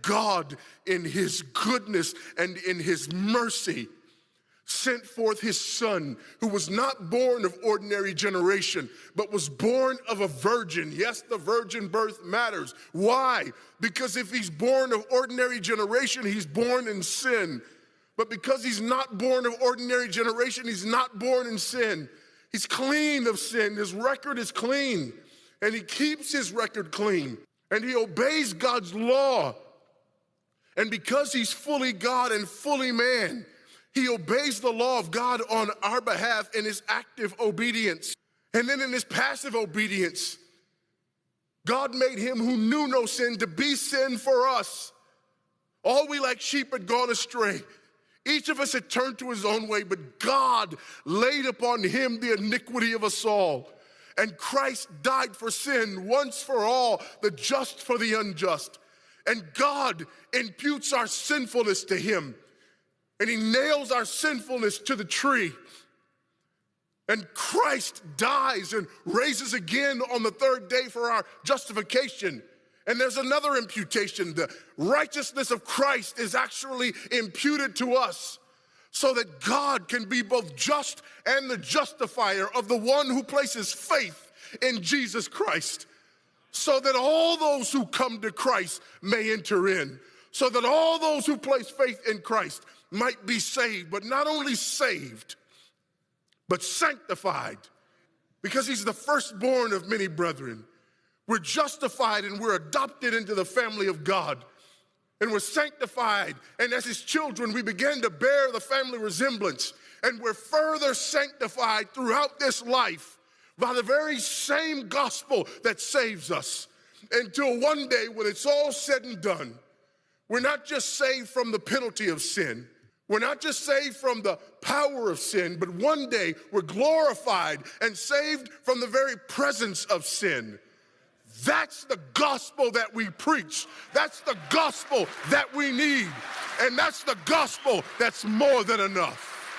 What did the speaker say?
God, in his goodness and in his mercy, sent forth his son, who was not born of ordinary generation, but was born of a virgin. Yes, the virgin birth matters. Why? Because if he's born of ordinary generation, he's born in sin. But because he's not born of ordinary generation, he's not born in sin. He's clean of sin. His record is clean. And he keeps his record clean. And he obeys God's law. And because he's fully God and fully man, he obeys the law of God on our behalf in his active obedience. And then in his passive obedience, God made him who knew no sin to be sin for us. All we like sheep had gone astray. Each of us had turned to his own way, but God laid upon him the iniquity of us all. And Christ died for sin once for all, the just for the unjust. And God imputes our sinfulness to him. And he nails our sinfulness to the tree. And Christ dies and raises again on the third day for our justification. And there's another imputation. The righteousness of Christ is actually imputed to us so that God can be both just and the justifier of the one who places faith in Jesus Christ. So that all those who come to Christ may enter in. So that all those who place faith in Christ might be saved, but not only saved, but sanctified, because he's the firstborn of many brethren. We're justified and we're adopted into the family of God, and we're sanctified, and as his children we begin to bear the family resemblance, and we're further sanctified throughout this life by the very same gospel that saves us, until one day when it's all said and done, we're not just saved from the penalty of sin. We're not just saved from the power of sin, but one day we're glorified and saved from the very presence of sin. That's the gospel that we preach. That's the gospel that we need. And that's the gospel that's more than enough.